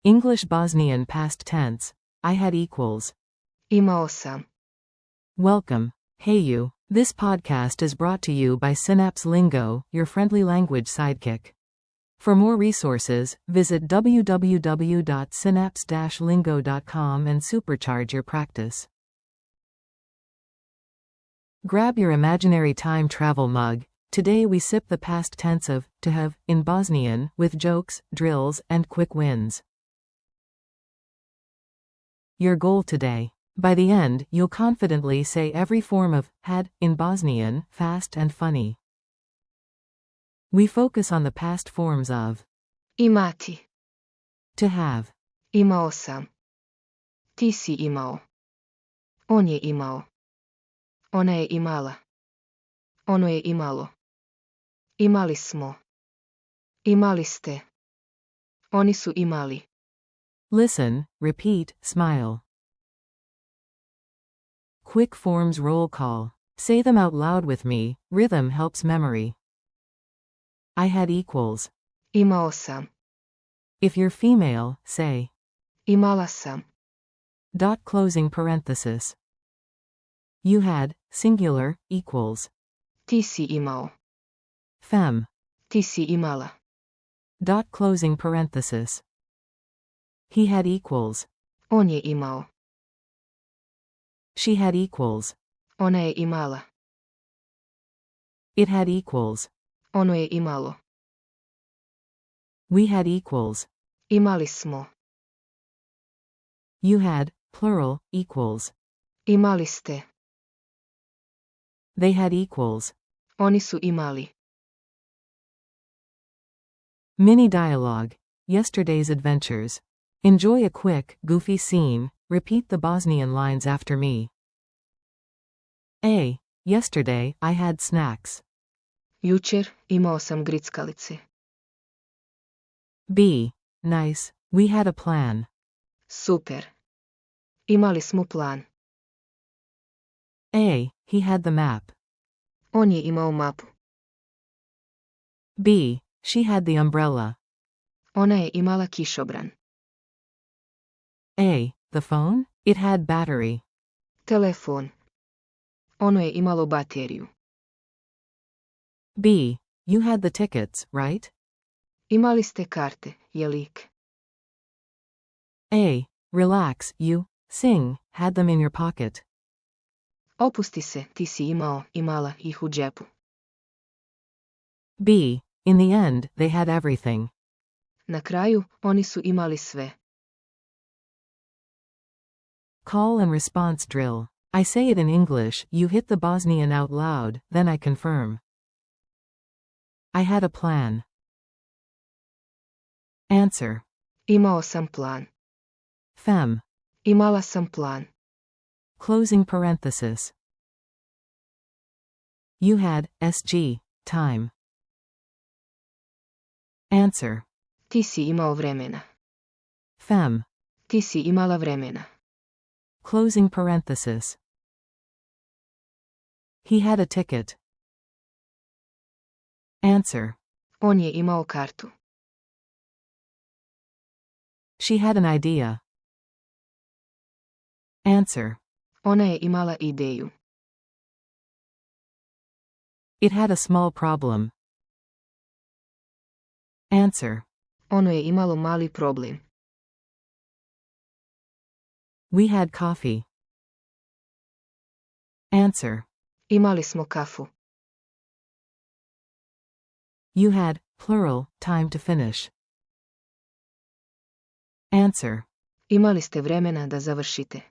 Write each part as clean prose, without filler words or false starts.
English-Bosnian past tense. I had equals. Imao sam. Welcome. Hey you. This podcast is brought to you by Synapse Lingo, your friendly language sidekick. For more resources, visit www.synapse-lingo.com and supercharge your practice. Grab your imaginary time travel mug. Today we sip the past tense of to have in Bosnian with jokes, drills, and quick wins. Your goal today. By the end, you'll confidently say every form of had in Bosnian, fast and funny. We focus on the past forms of Imati. to have. Imao sam. Ti si imao. On je imao. Ona je imala. Ono je imalo. Imali smo. Imali ste. Oni su imali. Listen, repeat, smile. Quick forms roll call. Say them out loud with me. Rhythm helps memory. I had equals. Imao sam. If you're female, say Imala sam. dot closing parenthesis. You had, singular, equals. Ti si imao. Fem. Ti si imala. Dot closing parenthesis. He had equals. On je imao. She had equals. Ona je imala. It had equals. Ono je imalo. We had equals. Imali smo. You had, plural, equals. Imali ste. They had equals. Oni su imali. Mini dialogue. Yesterday's adventures. Enjoy a quick, goofy scene. Repeat the Bosnian lines after me. A. Yesterday, I had snacks. Jučer imao sam grickalice. B. Nice. We had a plan. Super. Imali smo plan. A. He had the map. On je imao mapu. B. She had the umbrella. Ona je imala kišobran. A. The phone? It had battery. Telefon. Ono je imalo bateriju. B. You had the tickets, right? Imali ste karte, jelik. A. Relax, you, sing, had them in your pocket. Opusti se, ti si imao, imala ih u džepu. B. In the end, they had everything. Na kraju, oni su imali sve. Call and response drill. I say it in English, you hit the Bosnian out loud, then I confirm. I had a plan. Answer. Imao sam plan. Fem. Imala sam plan. Closing parenthesis. You had, SG, time. Answer. Ti si imao vremena. Fem. Ti si imala vremena. Closing parenthesis. He had a ticket. Answer. On je imao kartu. She had an idea. Answer. Ona je imala ideju. It had a small problem. Answer. Ono je imalo mali problem. We had coffee. Answer. Imali smo kafu. You had, plural, time to finish. Answer. Imali ste vremena da završite.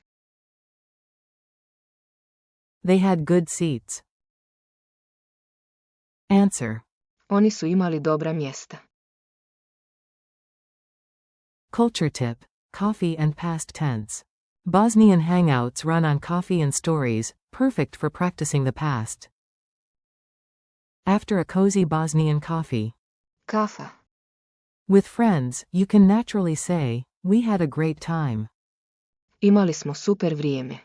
They had good seats. Answer. Oni su imali dobra mjesta. Culture tip. Coffee and past tense. Bosnian hangouts run on coffee and stories, perfect for practicing the past. After a cozy Bosnian coffee. Kafa. With friends, you can naturally say, we had a great time. Imali smo super vrijeme.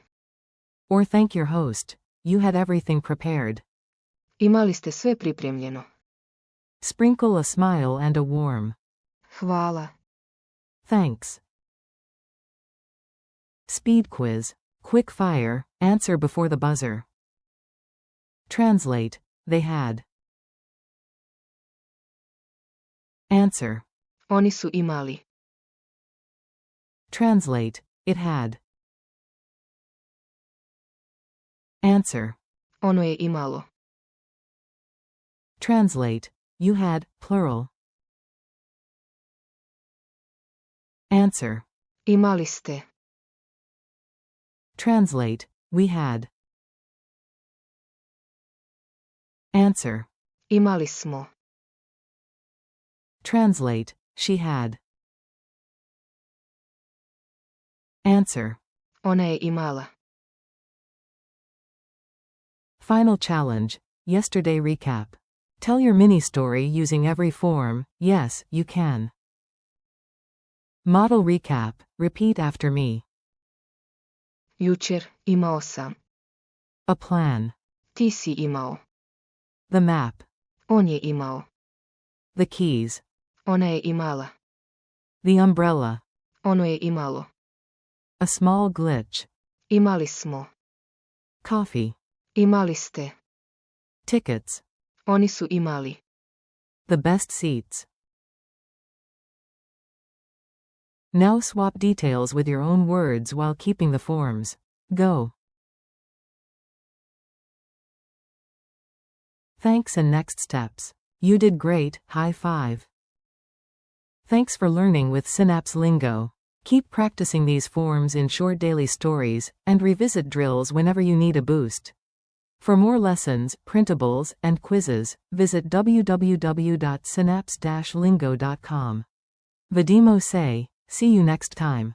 Or thank your host. You had everything prepared. Imali ste sve pripremljeno. Sprinkle a smile and a warm Hvala. Thanks. Speed quiz. Quick fire, answer before the buzzer. Translate. They had. Answer. Oni su imali. Translate. It had. Answer. Ono je imalo. Translate. You had, plural. Answer. Imali ste. Translate. We had. Answer. Imali smo. Translate. She had. Answer. Ona je imala. Final challenge. Yesterday recap. Tell your mini story using every form. Yes, you can. Model recap. Repeat after me. Jučer, imao sam. A plan. Ti si imao. The map. On je imao. The keys. Ona je imala. The umbrella. Ono je imalo. A small glitch. Imali smo. Coffee. Imali ste. Tickets. Oni su imali. The best seats. Now swap details with your own words while keeping the forms. Go. Thanks and next steps. You did great, high five. Thanks for learning with Synapse Lingo. Keep practicing these forms in short daily stories, and revisit drills whenever you need a boost. For more lessons, printables, and quizzes, visit www.synapse-lingo.com. Vedimo se, see you next time.